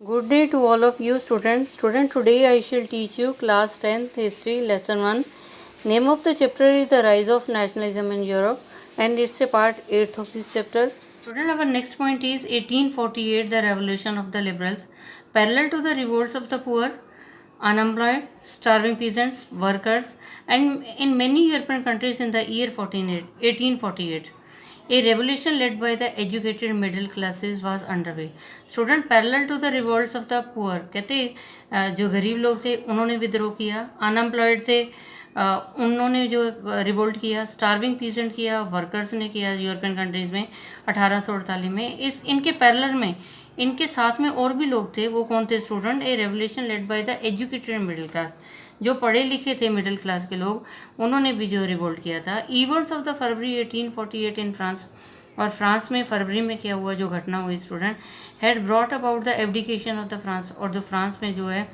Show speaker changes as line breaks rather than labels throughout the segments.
Good day to all of you students. Today I shall teach you class 10th history lesson 1. Name of the chapter is The Rise of Nationalism in Europe and it's a part 8th of this chapter. Student, our next point is 1848, the revolution of the liberals. Parallel to the revolts of the poor, unemployed, starving peasants, workers, and in many European countries in the year 1848. A revolution led by the educated middle classes was underway. Student, parallel to the revolts of the poor, कहते जो गरीब लोग थे उन्होंने विद्रोह किया, unemployed थे उन्होंने जो रिवोल्ट किया, स्टार्विंग पीजेंट किया, वर्कर्स ने किया यूरोपियन कंट्रीज़ में 1848 में। इनके पैरेलल में इनके साथ में और भी लोग थे। वो कौन थे student? A revolution led by the educated middle class, जो पढ़े लिखे थे मिडिल क्लास के लोग, उन्होंने भी जो रिवोल्ट किया था। Events of the February 1848 in France, और फ्रांस में फरवरी में क्या हुआ, जो घटना हुई student, had brought about the abdication of the France, और जो फ्रांस में जो है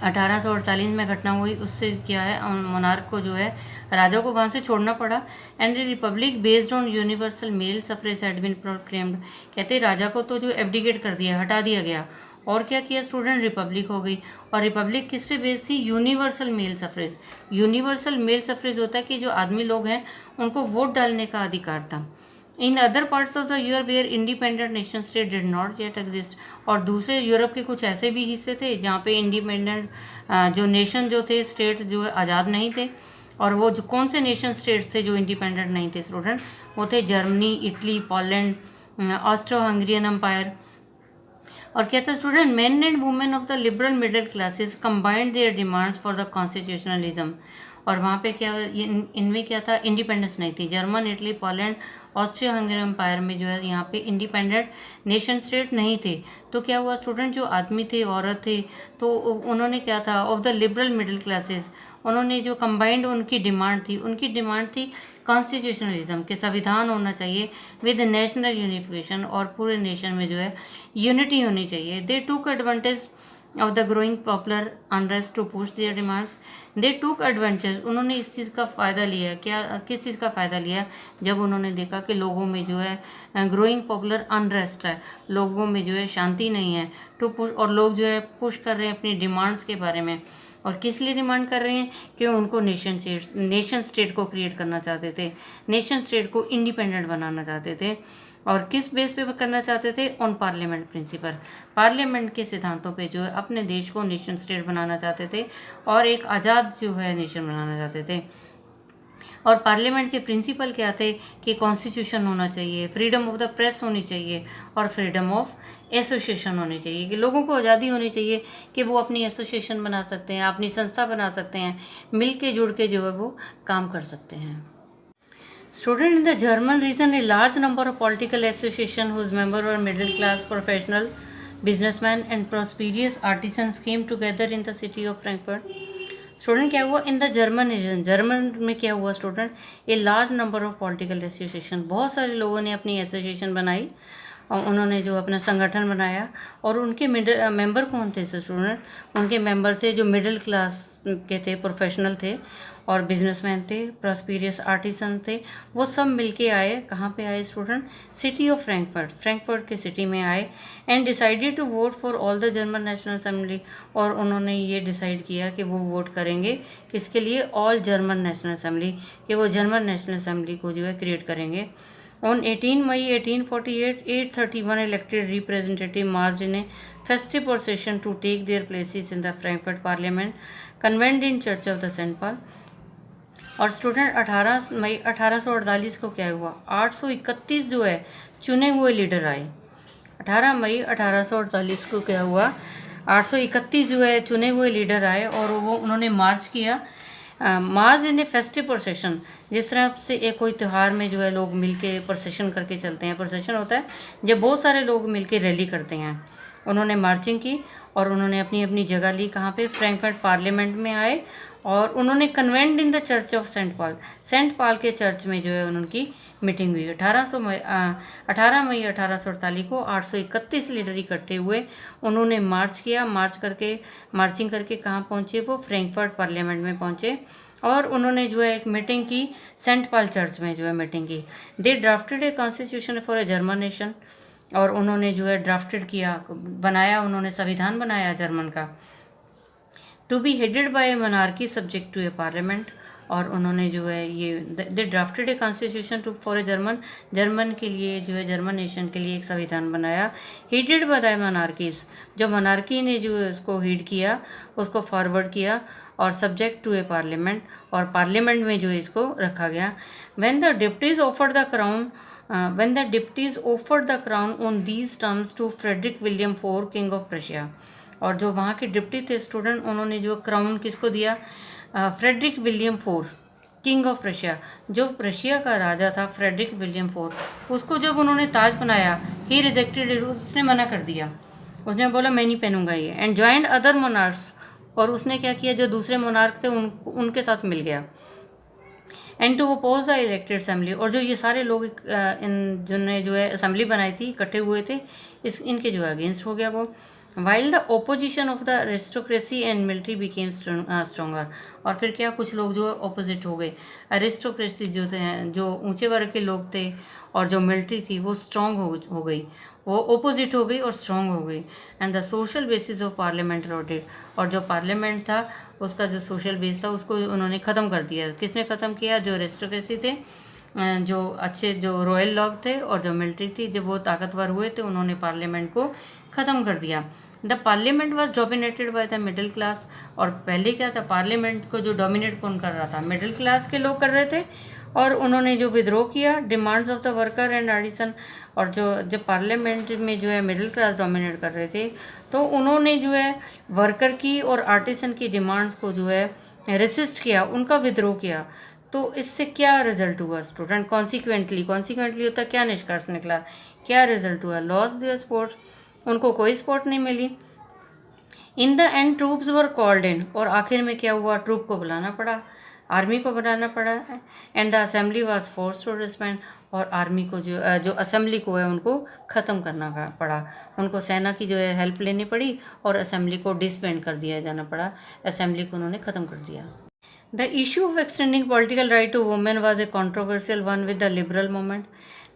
1848 में घटना हुई, उससे क्या है मोनार्क को जो है राजा को वहाँ से छोड़ना पड़ा। And a republic based on universal male suffrage had been proclaimed, कहते राजा को तो जो एब्डिकेट कर दिया, हटा दिया गया, और क्या किया स्टूडेंट, रिपब्लिक हो गई। और रिपब्लिक किस पे बेस्ड थी? Universal male suffrage. Universal male suffrage होता है कि जो आदमी लोग हैं उनको वोट डालने का अधिकार था। In other parts of the Europe where independent nation state did not yet exist, और दूसरे यूरोप के कुछ ऐसे भी हिस्से थे जहाँ पे इंडिपेंडेंट जो नेशन जो थे, स्टेट जो आज़ाद नहीं थे। और वो जो कौन से नेशन स्टेट्स थे जो इंडिपेंडेंट नहीं थे स्टूडेंट? वो थे Germany, Italy, Poland, Austro Hungarian empire. और क्या था student? Men and women of the liberal middle classes combined their demands for the constitutionalism, और वहाँ पे क्या इनमें क्या था? इंडिपेंडेंस नहीं थी। German, Italy, Poland, Austria Hungary empire में जो है यहाँ पे इंडिपेंडेंट नेशन स्टेट नहीं थे। तो क्या हुआ स्टूडेंट, जो आदमी थे, औरत थे, तो उन्होंने क्या था, of the liberal middle classes, उन्होंने जो कंबाइंड उनकी डिमांड थी कॉन्स्टिट्यूशनलिज्म, के संविधान होना चाहिए विद नेशनल यूनिफिकेशन, और पूरे नेशन में जो है यूनिटी होनी चाहिए। They took advantage of the growing popular unrest to push their demands. They took advantage, उन्होंने इस चीज़ का फ़ायदा लिया। क्या, किस चीज़ का फ़ायदा लिया? जब उन्होंने देखा कि लोगों में जो है ग्रोइंग पॉपुलर अनरेस्ट है, लोगों में जो है शांति नहीं है, टू पुश, और लोग जो है पुश कर रहे हैं अपनी डिमांड्स के बारे में। और किस लिए डिमांड कर रहे हैं? कि उनको नेशन स्टेट को क्रिएट करना चाहते थे, नेशन स्टेट को इंडिपेंडेंट बनाना चाहते थे। और किस बेस पे करना चाहते थे? ऑन पार्लियामेंट प्रिंसिपल, पार्लियामेंट के सिद्धांतों पे जो है अपने देश को नेशन स्टेट बनाना चाहते थे और एक आज़ाद जो है नेशन बनाना चाहते थे। और पार्लियामेंट के प्रिंसिपल क्या थे? कि कॉन्स्टिट्यूशन होना चाहिए, फ्रीडम ऑफ द प्रेस होनी चाहिए, और फ्रीडम ऑफ एसोसिएशन होनी चाहिए, कि लोगों को आज़ादी होनी चाहिए कि वो अपनी एसोसिएशन बना सकते हैं, अपनी संस्था बना सकते हैं, मिल के जुड़ के जो है वो काम कर सकते हैं। Student, in the German region, a large number of political associations whose members were middle class, professional, businessmen and prosperous artisans came together in the city of Frankfurt. Student, क्या हुआ in the German region? German में क्या हुआ student? A large number of political association, बहुत सारे लोगों ने अपनी एसोसिएशन बनाई और उन्होंने जो अपना संगठन बनाया। और उनके मेंबर कौन थे स्टूडेंट? उनके मेंबर थे जो मिडिल क्लास के थे, प्रोफेशनल थे और बिजनेसमैन थे, प्रॉस्पेरियस आर्टिसन थे। वो सब मिलके आए। कहाँ पे आए student? City of Frankfurt, Frankfurt के सिटी में आए। And decided to vote for all the German national assembly, और उन्होंने ये डिसाइड किया कि वो वोट करेंगे किसके लिए? ऑल जर्मन नेशनल असेंबली, कि वो जर्मन नेशनल असेंबली को जो है क्रिएट करेंगे। On 18 May 1848, 831 elected representative marched in a festive procession to take their places in the Frankfurt Parliament, convened in Church of the St. Paul. और student 18 मई 1848 को क्या हुआ? 831 जो है चुने हुए लीडर आए। 18 मई 1848 को क्या हुआ? 831 जो है चुने हुए लीडर आए और वो उन्होंने मार्च किया। मार्च इन ए फेस्टिव प्रोसेशन, जिस तरह से एक कोई त्यौहार में जो है लोग मिलके प्रोसेशन करके चलते हैं। प्रोसेशन होता है जब बहुत सारे लोग मिलके रैली करते हैं। उन्होंने मार्चिंग की और उन्होंने अपनी अपनी जगह ली। कहाँ पे? फ्रैंकफर्ट पार्लियामेंट में आए और उन्होंने convent in the church of Saint Paul के चर्च में जो है उनकी मीटिंग हुई। 18 मई 1848 को 831 लीडर इकट्ठे हुए। उन्होंने मार्च किया। मार्चिंग करके कहाँ पहुँचे? वो फ्रैंकफर्ट पार्लियामेंट में पहुँचे और उन्होंने जो है एक मीटिंग की, सेंट पॉल चर्च में जो है मीटिंग की। They drafted a constitution for a German nation, और उन्होंने जो है ड्राफ्टेड किया, बनाया, उन्होंने संविधान बनाया जर्मन का। To be headed by monarchy subject to a parliament, और उन्होंने जो है ये they drafted a constitution to for a German के लिए जो है जर्मन नेशन के लिए एक संविधान बनाया। हेडेड बाय मोनार्कीज, जो मोनार्की ने जो है उसको हीड किया, उसको फॉरवर्ड किया, और सब्जेक्ट टू ए पार्लियामेंट, और पार्लियामेंट में जो है इसको रखा गया। When the deputies offered the crown when the deputies offered the crown on these terms to Frederick William IV, king of Prussia, और जो वहाँ के डिप्टी थे स्टूडेंट, उन्होंने जो क्राउन किसको दिया? Frederick William IV, king of Prussia, जो प्रशिया का राजा था फ्रेडरिक विलियम IV, उसको जब उन्होंने ताज बनाया, ही रिजेक्टेड इट, उसने मना कर दिया, उसने बोला मैं नहीं पहनूंगा ये। एंड ज्वाइंड अदर मोनार्क्स, और उसने क्या किया, जो दूसरे मोनार्क थे उनके साथ मिल गया। And to oppose the elected assembly, और जो ये सारे लोग इन जिन्होंने जो है असेंबली बनाई थी, इकट्ठे हुए थे, इनके जो है अगेंस्ट हो गया वो। While the opposition of the aristocracy and military became stronger, और फिर क्या, कुछ लोग जो अपोजिट हो गए, अरिस्टोक्रेसी जो थे, जो ऊंचे वर्ग के लोग थे, और जो मिलिट्री थी वो स्ट्रॉन्ग हो गई, वो ओपोजिट हो गई और स्ट्रॉन्ग हो गई। And the social basis of parliament eroded, और जो पार्लियामेंट था उसका जो सोशल बेस था उसको उन्होंने ख़त्म कर दिया। किसने ख़त्म किया? जो अरिस्टोक्रेसी थे, जो अच्छे जो रॉयल लोग थे, और जो मिलिट्री थी, जब वो ताकतवर हुए थे, उन्होंने पार्लियामेंट को ख़त्म कर दिया। The parliament was dominated by the middle class, और पहले क्या था, पार्लियामेंट को जो डोमिनेट कौन कर रहा था? मिडिल क्लास के लोग कर रहे थे, और उन्होंने जो विद्रोह किया, demands of the worker and artisan, और जो पार्लियामेंट में जो है मिडिल क्लास डोमिनेट कर रहे थे, तो उन्होंने जो है वर्कर की और आर्टिसन की डिमांड्स को जो है रेसिस्ट किया, उनका विद्रोह किया। तो इससे क्या रिजल्ट हुआ स्टूडेंट? कॉन्सिक्वेंटली होता क्या निष्कर्ष निकला, क्या रिजल्ट हुआ? लॉस देयर सपोर्ट, उनको कोई सपोर्ट नहीं मिली। In the end troops were called in, और आखिर में क्या हुआ? ट्रूप को बुलाना पड़ा, आर्मी को बनाना पड़ा। And the assembly was force to disband, और आर्मी को जो असेंबली को है उनको ख़त्म करना पड़ा, उनको सेना की जो है हेल्प लेनी पड़ी, और असेंबली को डिसबैंड कर दिया जाना पड़ा, असेंबली को उन्होंने ख़त्म कर दिया। The issue of extending political right to women was a controversial one with the liberal movement.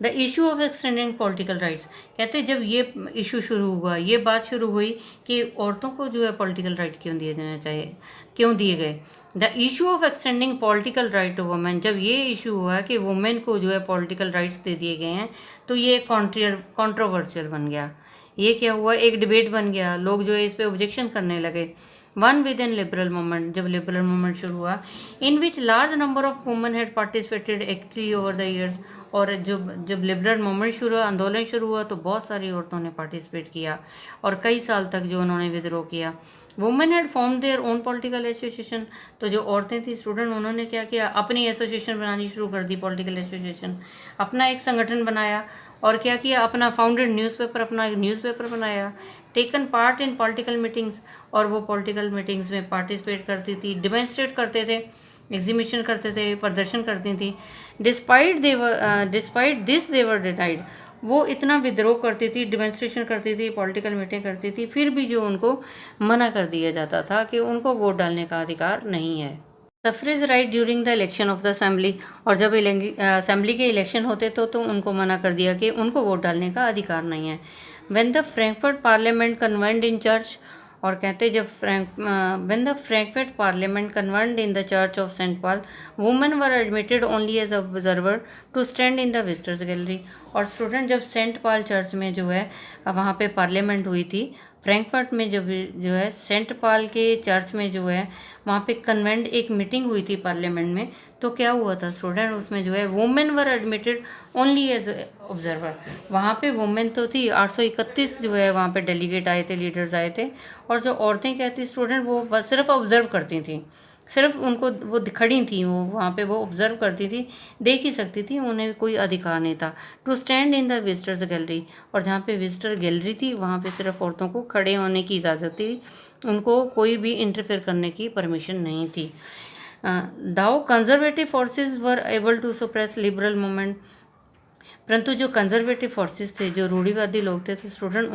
The issue of extending political rights, कहते जब ये इशू शुरू हुआ, ये बात शुरू हुई कि औरतों को जो है पॉलिटिकल राइट क्यों दिए जाना चाहिए, क्यों दिए गए। The issue of extending political right to women, जब ये इशू हुआ कि वुमेन को जो है पॉलिटिकल राइट्स दे दिए गए हैं, तो ये कॉन्ट्रोवर्शियल बन गया। ये क्या हुआ? एक डिबेट बन गया, लोग जो है इस पर ऑब्जेक्शन करने लगे। One within liberal movement, जब लिबरल मूवमेंट शुरू हुआ, in which large number of women had participated actively over the years, और जब लिबरल मूवमेंट शुरू हुआ, आंदोलन शुरू हुआ, तो बहुत सारी औरतों ने पार्टिसिपेट किया, और कई साल तक जो उन्होंने विद्रोह किया। Women had form their own political association, तो जो औरतें थी स्टूडेंट, उन्होंने क्या किया? अपनी एसोसिएशन बनानी शुरू कर दी, पॉलिटिकल एसोसिएशन, अपना एक संगठन बनाया, और क्या किया? अपना फाउंडेड न्यूज़पेपर, अपना एक न्यूज़पेपर बनाया। Taken part in political meetings, और वो पॉलिटिकल मीटिंग्स में पार्टिसिपेट करती थी, डिमॉन्स्ट्रेट करते थे, एग्जीबिशन करते थे, प्रदर्शन करती थी। Despite this they were denied, वो इतना विद्रोह करती थी, डिमॉन्स्ट्रेशन करती थी, पॉलिटिकल मीटिंग करती थी, फिर भी जो उनको मना कर दिया जाता था कि उनको वोट डालने का अधिकार नहीं है। Suffrage right during the election of the assembly, और जब असेंबली के इलेक्शन होते तो उनको मना कर दिया कि उनको वोट डालने का अधिकार नहीं है। When the Frankfurt parliament convened in church, और कहते जब when the Frankfurt parliament convened in the church of Saint Paul, women were admitted only as observer to stand in the visitors gallery. और student जब Saint Paul church में जो है वहाँ पे पार्लियामेंट हुई थी, फ्रैंकफर्ट में जब जो है सेंट पॉल के चर्च में जो है वहाँ पे कन्वेंट एक मीटिंग हुई थी पार्लियामेंट में, तो क्या हुआ था स्टूडेंट? उसमें जो है women were admitted only as observer, वहाँ पे वुमेन तो थी, 831 जो है वहाँ पे डेलीगेट आए थे, लीडर्स आए थे, और जो औरतें क्या थी स्टूडेंट, वो बस सिर्फ ऑब्जर्व करती थी, सिर्फ उनको वो खड़ी थी, वो वहाँ पे वो ऑब्जर्व करती थी, देख ही सकती थी, उन्हें कोई अधिकार नहीं था। To stand in the visitors gallery, और जहाँ पे विजिटर गैलरी थी वहाँ पे सिर्फ औरतों को खड़े होने की इजाज़त थी, उनको कोई भी इंटरफेयर करने की परमिशन नहीं थी। Though conservative forces were able to suppress liberal movement, परंतु जो कंजर्वेटिव फोर्सेस थे, जो रूढ़िवादी लोग थे, तो स्टूडेंट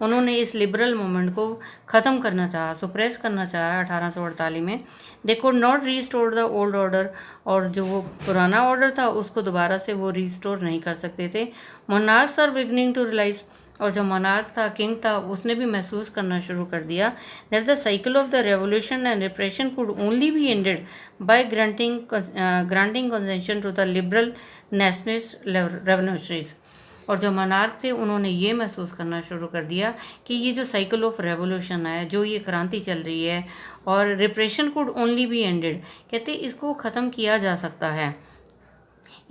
उन्होंने इस लिबरल मूवमेंट को ख़त्म करना चाहा, सुप्रेस करना चाहा 1848 में। They could not restore the old order, और जो वो पुराना ऑर्डर था उसको दोबारा से वो रीस्टोर नहीं कर सकते थे। Monarchs are beginning to realise, और जो मोनार्क था, किंग था, उसने भी महसूस करना शुरू कर दिया that the cycle of the revolution and repression could only be ended by granting concession to the liberal nationalist revolutionaries. और जो मोनार्क थे उन्होंने ये महसूस करना शुरू कर दिया कि ये जो साइकिल ऑफ रेवोल्यूशन है, जो ये क्रांति चल रही है, और repression could only be ended, कहते इसको ख़त्म किया जा सकता है,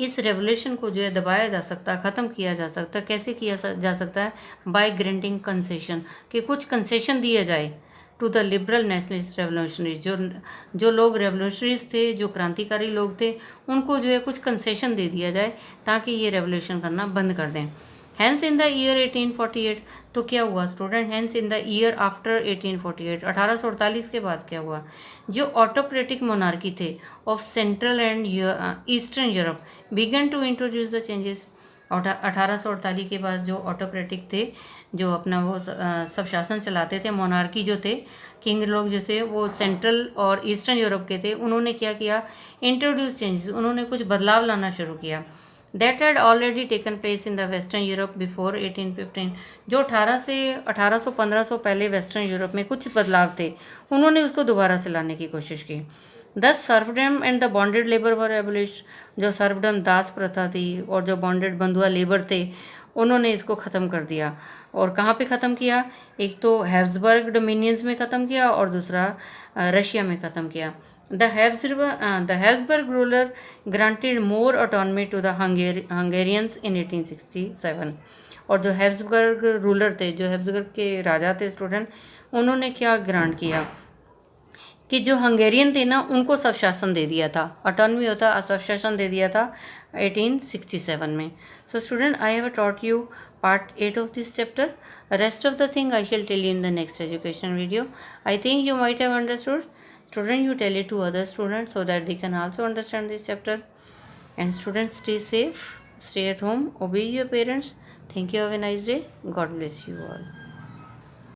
इस रेवोल्यूशन को जो है दबाया जा सकता है, ख़त्म किया जा सकता है। कैसे किया जा सकता है? बाय ग्रांटिंग कंसेशन, कि कुछ कंसेशन दिया जाए to the liberal nationalist revolutionaries, जो लोग रेवोल्यूशनरीज थे, जो क्रांतिकारी लोग थे, उनको जो है कुछ कंसेशन दे दिया जाए ताकि ये रेवोल्यूशन करना बंद कर दें। हैंस इन द ईयर 1848, तो क्या हुआ student? Hence in the year after 1848, 1848 के बाद क्या हुआ? जो ऑटोक्रेटिक मोनार्की थे of central and eastern Europe began to introduce the changes. 1848 के बाद जो ऑटोक्रेटिक थे, जो अपना वो सब शासन चलाते थे, मोनार्की जो थे, किंग लोग जो थे, वो सेंट्रल और ईस्टर्न यूरोप के थे, उन्होंने क्या किया? इंट्रोड्यूस चेंजेस, उन्होंने कुछ बदलाव लाना शुरू किया। That had already taken place in the western Europe before 1815, जो 1800-1500 पहले वेस्टर्न यूरोप में कुछ बदलाव थे, उन्होंने उसको दोबारा से लाने की कोशिश की। Thus serfdom and the bonded labour were abolished, जो सर्वडम दास प्रथा थी और जो बॉन्डेड बंधुआ लेबर थे, उन्होंने इसको ख़त्म कर दिया। और कहाँ पे ख़त्म किया? एक तो हैब्सबर्ग डोमिनियंस में ख़त्म किया और दूसरा रशिया में ख़त्म किया। The Habsburg ruler granted more autonomy to the Hungarians in 1867, और जो हैब्सबर्ग रूलर थे, जो हैब्सबर्ग के राजा थे स्टूडेंट, उन्होंने क्या ग्रांट किया कि जो हंगेरियन थे ना, उनको सब शासन दे दिया था, ऑटोनमी होता, सब शासन दे दिया था 1867 में। So student, I have taught you part 8 of this chapter. Rest of the thing I shall tell you in the next education video. I think you might have understood. Student, you tell it to other students so that they can also understand this chapter. And students, stay safe, stay at home, obey your parents. Thank you. Have a nice day. God bless you all.